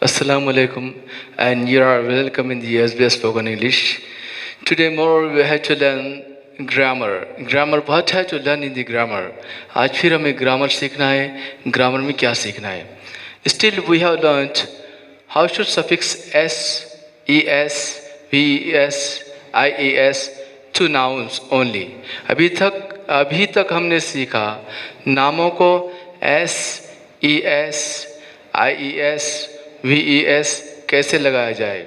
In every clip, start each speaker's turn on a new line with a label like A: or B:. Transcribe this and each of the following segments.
A: Assalamu alaikum, and you are welcome in the SBS Spoken English. Today more we have to learn grammar. Grammar बहुत है to learn in the grammar. आज फिर हमें grammar सीखना है. Grammar में क्या सीखना है? Still we have learned how should suffix s, es, ves, ies to nouns only. अभी तक हमने सीखा नामों को s, es, ies, ves कैसे लगाया जाए.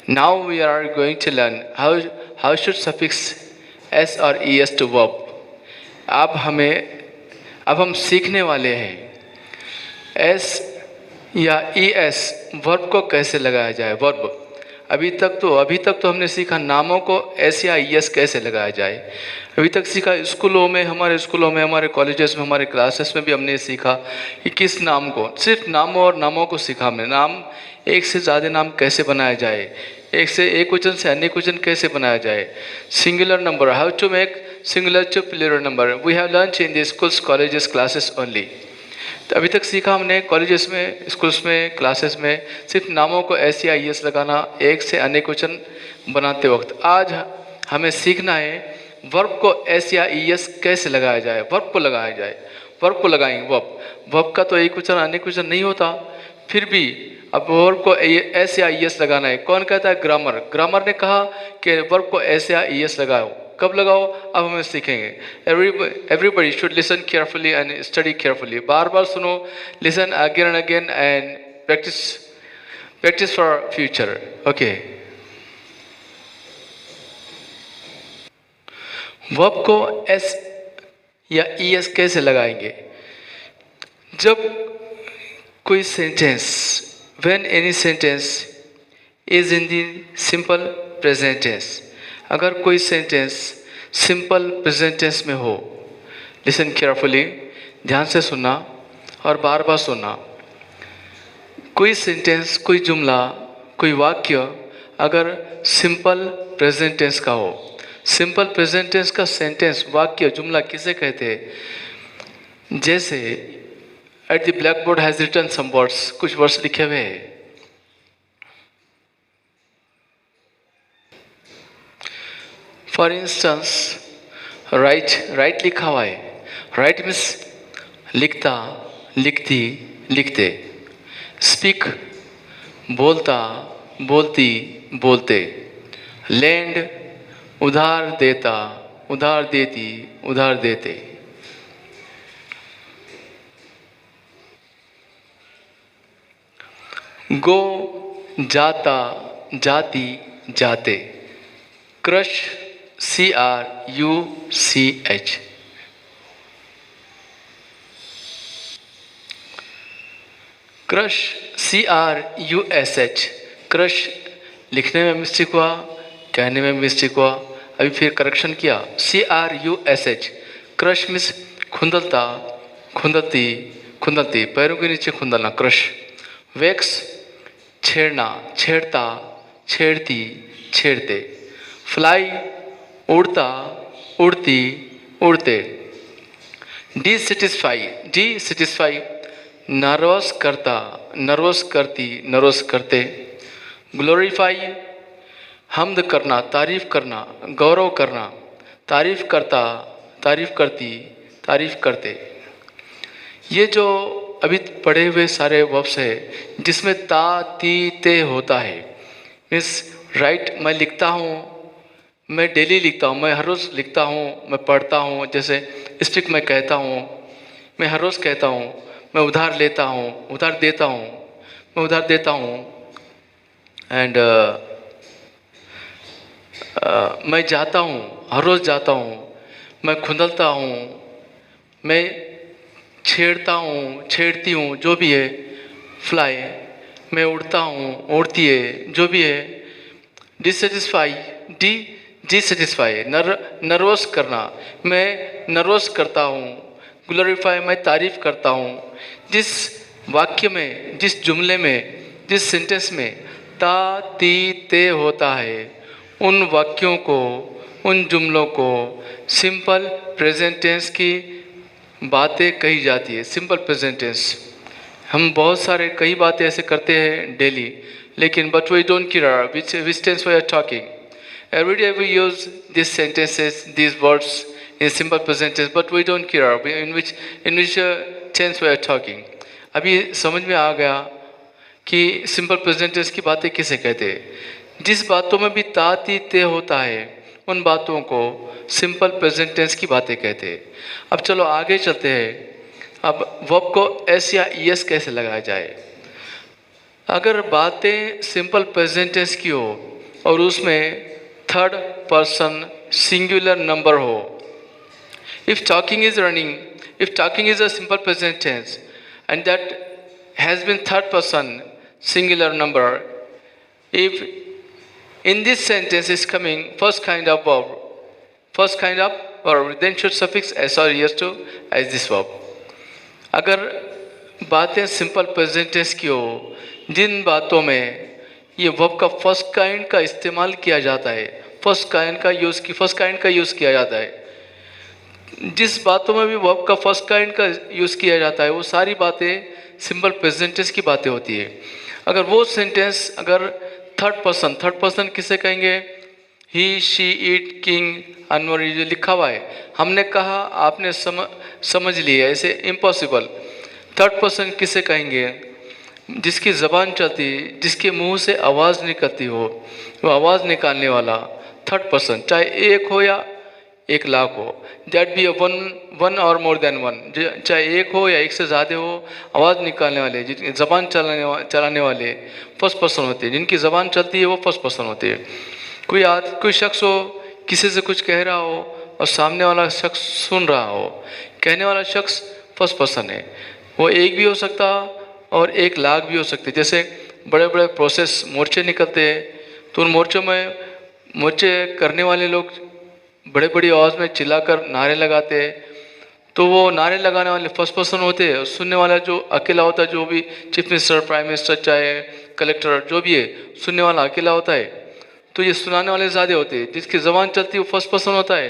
A: Now we are going to learn how should suffix s or es to verb. अब हम सीखने वाले हैं s या es वर्ब को कैसे लगाया जाए. वर्ब अभी तक तो हमने सीखा नामों को s या es कैसे लगाया जाए. अभी तक सीखा हमारे स्कूलों में, हमारे कॉलेजेस में, हमारे क्लासेस में भी हमने सीखा कि किस नाम को, सिर्फ नामों और नामों को सीखा हमने. नाम एक से ज़्यादा नाम कैसे बनाया जाए, एक वचन से अनेक वचन कैसे बनाया जाए. Singular number, how to make singular to plural number. We have learn in the schools, colleges, classes only. तो अभी तक सीखा हमने कॉलेजेस में, स्कूल्स में, क्लासेस में सिर्फ नामों को एस या ई एस लगाना एक से अनेक वचन बनाते वक्त. आज हमें सीखना है वर्ब को एस या ई एस कैसे लगाया जाए. वर्ब को लगाएंगे. वर्ब का तो एक वचन अनेक वचन नहीं होता, फिर भी अब वर्ब को एस या ई एस लगाना है. कौन कहता है? ग्रामर ने कहा कि वर्ब को एस या ई एस लगाओ. कब लगाओ? अब हमें सीखेंगे. Everybody should listen carefully and study carefully. बार बार सुनो, listen again and again and practice for future. Okay. Verb को एस या ई एस कैसे लगाएंगे? जब कोई sentence, when any sentence is in the simple present tense. अगर कोई सेंटेंस सिंपल प्रेजेंट टेंस में हो, लिसन केयरफुली, ध्यान से सुनना और बार बार सुनना. कोई सेंटेंस, कोई जुमला, कोई वाक्य अगर सिंपल प्रेजेंट टेंस का हो. सिंपल प्रेजेंट टेंस का सेंटेंस, वाक्य, जुमला किसे कहते हैं? जैसे at the black board has written some words, कुछ वर्ड्स लिखे हुए हैं. फॉर इंस्टेंस राइट लिखा हुआ है. राइट मीन्स लिखता, लिखती, लिखते. स्पीक बोलता, बोलती, बोलते. लैंड उधार देता, उधार देती, उधार देते. गो जाता, जाती, जाते. Crush CRUCH. Crush CRUSH. Crush लिखने में मिस्टेक हुआ, कहने में मिस्टेक हुआ, अभी फिर करेक्शन किया. CRUSH. क्रश मीन्स खुंदलता, खुंदलती, खुंदलती, पैरों के नीचे खुंदलना. क्रश. वैक्स छेड़ना, छेड़ता, छेड़ती, छेड़ते. फ्लाई उड़ता, उड़ती, उड़ते. डिससेटिस्फाई नर्वस करता, नर्वस करती, नर्वस करते. ग्लोरीफाई हमद करना, तारीफ करना, गौरव करना. तारीफ करता, तारीफ करती, तारीफ करते. ये जो अभी पढ़े हुए सारे वर्ब्स है जिसमें ता, ती, ते होता है. मीन्स राइट, मैं लिखता हूँ, मैं डेली लिखता हूँ, मैं हर रोज़ लिखता हूँ, मैं पढ़ता हूँ. जैसे स्पीक मैं कहता हूँ, मैं हर रोज़ कहता हूँ. मैं उधार लेता हूँ, उधार देता हूँ, मैं उधार देता हूँ. एंड मैं जाता हूँ, हर रोज़ जाता हूँ. मैं खुंदलता हूँ, मैं छेड़ता हूँ, छेड़ती हूँ, जो भी है. फ्लाई मैं उड़ता हूँ, उड़ती है, जो भी है. डिससेटिस्फाई नर्वस करना, मैं नर्वस करता हूँ. ग्लोरीफाई मैं तारीफ करता हूँ. जिस वाक्य में, जिस जुमले में, जिस सेंटेंस में ता, ती, ते होता है, उन वाक्यों को, उन जुमलों को सिंपल प्रेजेंट टेंस की बातें कही जाती है. Simple present tense. हम बहुत सारे कई बातें ऐसे करते हैं डेली, लेकिन but we don't care which tense we are talking. Every day we use these sentences, these words in simple present tense, but we don't care in which tense we are talking. अभी समझ में आ गया कि simple present tense की बातें किसे कहते हैं। जिस बातों में भी ताती ते होता है उन बातों को सिंपल प्रेजेंट टेंस की बातें कहते हैं। अब चलो आगे चलते हैं। अब वर्ब को एस या ईएस कैसे लगाया जाए। अगर बातें सिंपल प्रेजेंट टेंस की हो और उसमें थर्ड पर्सन सिंगुलर नंबर हो, if talking is a simple present tense and that has been third person singular number, if in this sentence is coming first kind of verb, then should suffix s or es to as this verb. अगर बातें simple present tense की हो, जिन बातों में ये verb का first kind का इस्तेमाल किया जाता है, फर्स्ट काइंड का यूज़ किया जाता है, जिस बातों में भी वर्ब का फर्स्ट काइंड का यूज़ किया जाता है वो सारी बातें सिंपल प्रेजेंट टेंस की बातें होती है। अगर वो सेंटेंस अगर थर्ड पर्सन किसे कहेंगे, ही शी इट किंग अनवर, ये जो लिखा हुआ है हमने कहा आपने समझ लिया, ऐसे इम्पॉसिबल। थर्ड पर्सन किसे कहेंगे, जिसकी ज़बान चलती, जिसके मुंह से आवाज़ निकलती हो, वो आवाज़ निकालने वाला थर्ड पर्सन, चाहे एक हो या 1 लाख हो, दैट बी वन और मोर देन वन, चाहे एक हो या एक से ज़्यादा हो, आवाज़ निकालने वाले, जिनकी ज़बान चलाने वाले फर्स्ट पर्सन होते हैं। जिनकी ज़बान चलती है वो फर्स्ट पर्सन होते हैं। कोई शख्स हो, किसी से कुछ कह रहा हो और सामने वाला शख्स सुन रहा हो, कहने वाला शख्स फर्स्ट पर्सन है। वो एक भी हो सकता और 1 लाख भी हो सकते। जैसे बड़े बड़े प्रोसेस मोर्चे निकलते हैं, तो उन मोर्चों में मोर्चे करने वाले लोग बड़े बड़ी आवाज़ में चिल्लाकर नारे लगाते हैं, तो वो नारे लगाने वाले फर्स्ट पर्सन होते हैं। सुनने वाला जो अकेला होता है, जो भी चीफ मिनिस्टर, प्राइम मिनिस्टर, चाहे कलेक्टर, जो भी है, सुनने वाला अकेला होता है। तो ये सुनाने वाले ज़्यादा होते हैं। जिसकी ज़बान चलती है वो फर्स्ट पर्सन होता है।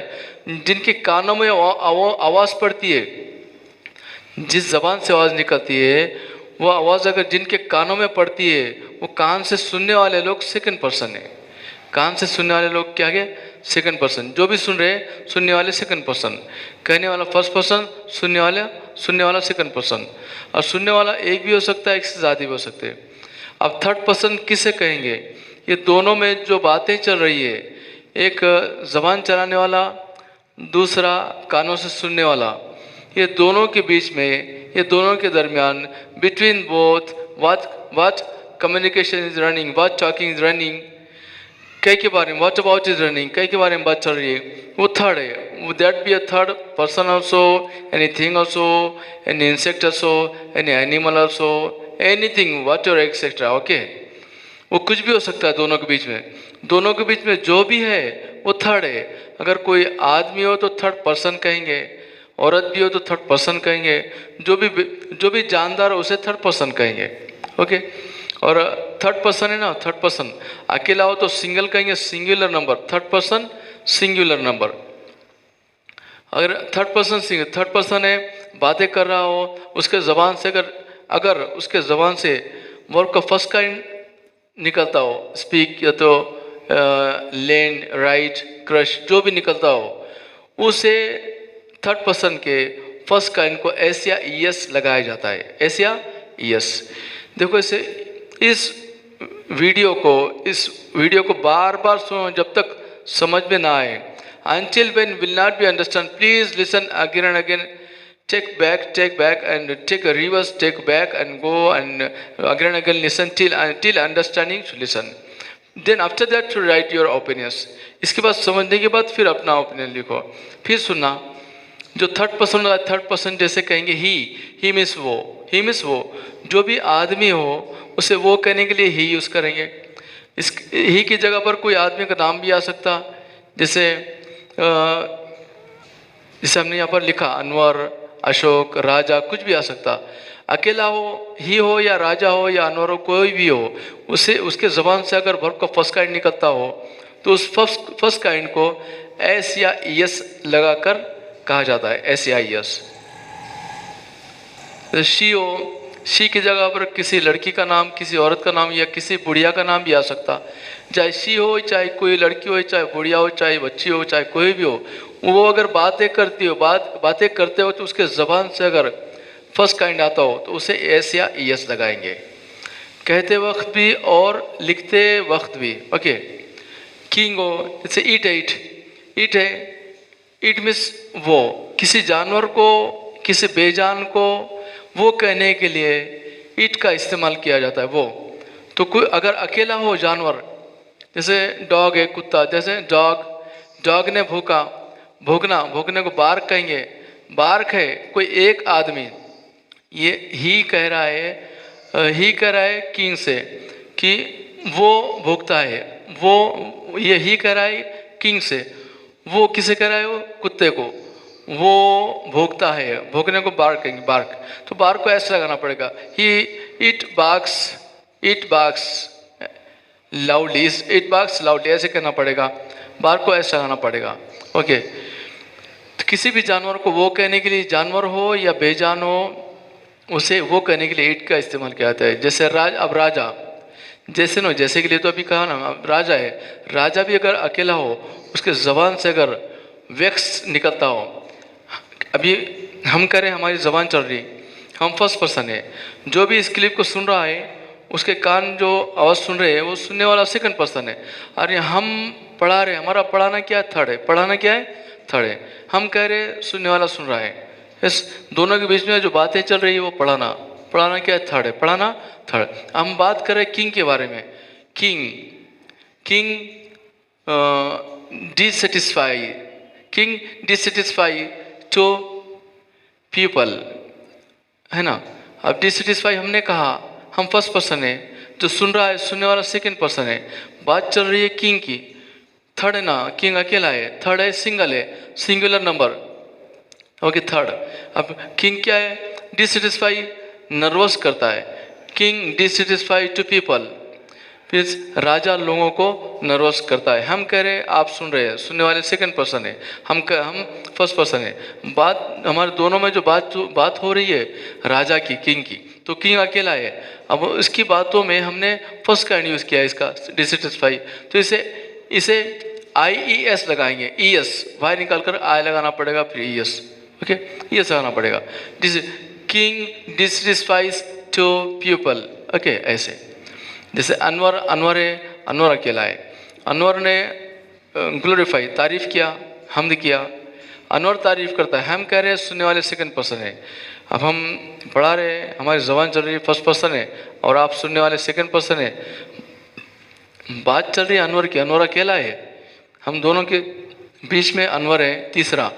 A: जिनके कानों में आवाज़ पड़ती है, जिस ज़बान से आवाज़ निकलती है, वो आवाज़ अगर जिनके कानों में पड़ती है, वो कान से सुनने वाले लोग सेकंड पर्सन है। कान से सुनने वाले लोग क्या है, सेकंड पर्सन। जो भी सुन रहे, सुनने वाले सेकंड पर्सन, कहने वाला फर्स्ट पर्सन, सुनने वाला सेकंड पर्सन। और सुनने वाला एक भी हो सकता है, एक से ज़्यादा भी हो सकते हैं। अब थर्ड पर्सन किसे कहेंगे, ये दोनों में जो बातें चल रही है, एक ज़बान चलाने वाला, दूसरा कानों से सुनने वाला, ये दोनों के बीच में, ये दोनों के दरमियान, between both what communication is running, what talking is running, कई के बारे में, व्हाट अबाउट इज रनिंग, कई के बारे में बात चल रही है, वो थर्ड है। That be a third person also, any thing also, any insect also, any animal also, anything what और एक्सेट्रा। ओके, वो कुछ भी हो सकता है दोनों के बीच में। दोनों के बीच में जो भी है वो थर्ड है। अगर कोई आदमी हो तो थर्ड पर्सन कहेंगे, औरत भी हो तो थर्ड पर्सन कहेंगे, जो भी जानदार हो उसे थर्ड पर्सन कहेंगे। ओके, और थर्ड पर्सन है ना, थर्ड पर्सन अकेला हो तो सिंगल कहेंगे, singular number, third person singular number. अगर थर्ड पर्सन है, बातें कर रहा हो, उसके ज़बान से अगर उसके ज़बान से वर्ब का फर्स्ट काइंड निकलता हो, स्पीक या तो लैंड, राइट, क्रश, जो भी निकलता हो, उसे थर्ड पर्सन के फर्स्ट काइंड को एस या ईएस लगाया जाता है, एस या ईएस। देखो इस वीडियो को बार बार सुनो जब तक समझ में ना आए। Until when will not be understand, please listen again and again. Take back and take a reverse, take back and go and again and again listen till understanding to listen. Then after that to write your opinions. इसके बाद समझने के बाद फिर अपना opinion लिखो। फिर सुनना, जो थर्ड पर्सन जैसे कहेंगे ही मीन्स वो, जो भी आदमी हो उसे वो कहने के लिए ही यूज़ करेंगे। इस ही की जगह पर कोई आदमी का नाम भी आ सकता, जैसे हमने यहाँ पर लिखा अनवर, अशोक, राजा, कुछ भी आ सकता। अकेला हो, ही हो या राजा हो या अनवर हो, कोई भी हो, उसके ज़बान से अगर वर्ब का फर्स्ट काइंड निकलता हो तो उस फर्स्ट काइंड को एस या ईएस लगाकर कहा जाता है, एस या ईएस। शी की जगह पर किसी लड़की का नाम, किसी औरत का नाम या किसी बुढ़िया का नाम भी आ सकता। चाहे शी हो, चाहे कोई लड़की हो, चाहे बुढ़िया हो, चाहे बच्ची हो, चाहे कोई भी हो, वो अगर बातें करती हो, बातें करते हो तो उसके ज़बान से अगर फर्स्ट काइंड आता हो तो उसे एस या ईएस लगाएंगे, कहते वक्त भी और लिखते वक्त भी। ओके, किंग हो, जैसे ईट है, ईट है, इट मीन्स वो किसी जानवर को, किसी बेजान को वो कहने के लिए इट का इस्तेमाल किया जाता है। वो तो कोई अगर अकेला हो जानवर, जैसे डॉग है, कुत्ता, जैसे डॉग ने भूखा, भूखने को बार्क कहेंगे, बार्क है। कोई एक आदमी ये ही कह रहा है किंग से कि वो भूखता है, वो ये ही कह रहा है किंग से, वो किसे कह रहा है, वो कुत्ते को, वो भोगता है, भोगने को बार्क कहेंगे, बार्क। तो बार्क को ऐसे लगाना पड़ेगा, he it barks loudly, it barks loudly, ऐसे कहना पड़ेगा, बार्क को ऐसे लगाना पड़ेगा। ओके, तो किसी भी जानवर को वो कहने के लिए, जानवर हो या बेजान हो, उसे वो कहने के लिए इट का इस्तेमाल किया जाता है। जैसे अब राजा, जैसे के लिए तो अभी कहा ना, अब राजा है, राजा भी अगर अकेला हो, उसके ज़बान से अगर वैक्स निकलता हो, अभी हम करें, हमारी ज़बान चल रही, हम फर्स्ट पर्सन है, जो भी इस क्लिप को सुन रहा है उसके कान जो आवाज़ सुन रहे हैं वो सुनने वाला सेकंड पर्सन है, और हम पढ़ा रहे, हमारा पढ़ाना क्या है, थर्ड है, पढ़ाना क्या है, थर्ड है। हम कह रहे, सुनने वाला सुन रहा है, इस दोनों के बीच में जो बातें चल रही है वो पढ़ाना क्या है, थर्ड है, पढ़ाना थर्ड। हम बात करें किंग के बारे में, किंग डिससेटिस्फाई टू पीपल, है ना। अब डिससेटिस्फाई हमने कहा, हम फर्स्ट पर्सन है, जो सुन रहा है, सुनने वाला सेकंड पर्सन है, बात चल रही है किंग की, थर्ड है ना, किंग अकेला है, थर्ड है, सिंगल है, सिंगुलर नंबर। Okay, third. अब किंग क्या है, डिससेटिस्फाई, नर्वस करता है, किंग डिससेटिस्फाई टू पीपल, फिर राजा लोगों को नर्वस करता है। हम कह रहे हैं, आप सुन रहे हैं, सुनने वाले सेकंड पर्सन है, हम फर्स्ट पर्सन है। बात हमारे दोनों में जो बात हो रही है राजा की, किंग की, तो किंग अकेला है। अब इसकी बातों में हमने फर्स्ट काइंड यूज़ किया है इसका, डिससेटिस्फाई, तो इसे IES लगाएंगे, ES, वाई निकाल कर आई लगाना पड़ेगा, फिर ES। ओके, ES लगाना पड़ेगा। King dissatisfies to people. Okay, ऐसे जैसे अनवर है, अनवर अकेला है, अनवर ने ग्लोरीफाई, तारीफ़ किया, हमद किया, अनवर तारीफ़ करता है, हम कह रहे हैं, सुनने वाले सेकंड पर्सन है। अब हम पढ़ा रहे हैं, हमारी ज़बान चल रही है, फर्स्ट पर्सन है, और आप सुनने वाले सेकंड पर्सन है, बात चल रही है अनवर की, अनवर अकेला है, हम दोनों के बीच में अनवर है, तीसरा,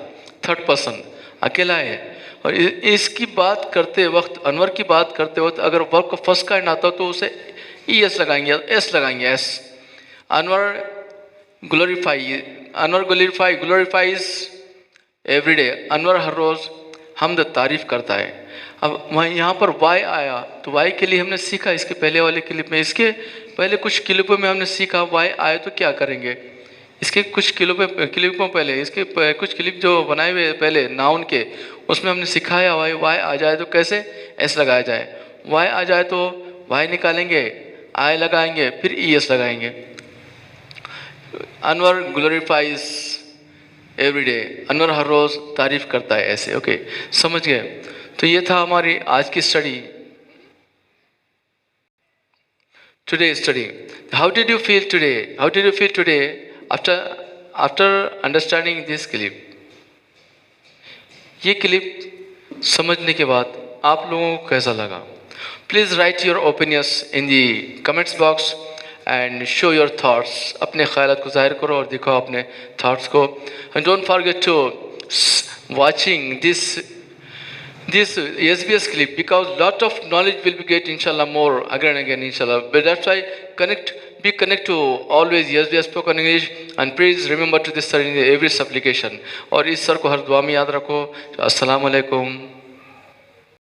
A: थर्ड पर्सन अकेला है। और इसकी बात करते वक्त, अनवर की बात करते वक्त अगर वर्ब का फर्स्ट काइंड आता हो तो उसे ES लगाएंगे, S लगाएंगे, S। Anwar glorifies everyday, Anwar हर रोज़ हमद तारीफ़ करता है। अब वहाँ यहाँ पर वाई आया, तो वाई के लिए हमने सीखा इसके पहले वाले क्लिप में, इसके पहले कुछ क्लिपों में हमने सीखा वाई आए तो क्या करेंगे। इसके कुछ क्लिपों पहले, इसके कुछ क्लिप जो बनाए हुए पहले नाउन के, उसमें हमने सिखाया वाई आ जाए तो कैसे S लगाया जाए, वाई आ जाए तो वाई निकालेंगे, आई लगाएंगे, फिर ES लगाएंगे। अनवर ग्लोरीफाइज एवरीडे, अनवर हर रोज़ तारीफ़ करता है, ऐसे। ओके, समझ गए। तो ये था हमारी आज की study, today study. How did you feel today after understanding this clip. ये क्लिप समझने के बाद आप लोगों को कैसा लगा? Please write your opinions in the comments box and show your thoughts. अपने ख्यालात को जाहिर करो और दिखाओ अपने थाट्स को। And don't forget to watching this SBS clip, because lot of knowledge will be get inshallah more again and again inshallah. But that's why be connect to always SBS spoken English, and please remember to this sir in every supplication, और इस sir को हर दुआ में याद रखो। अस्सलाम वालेकुम।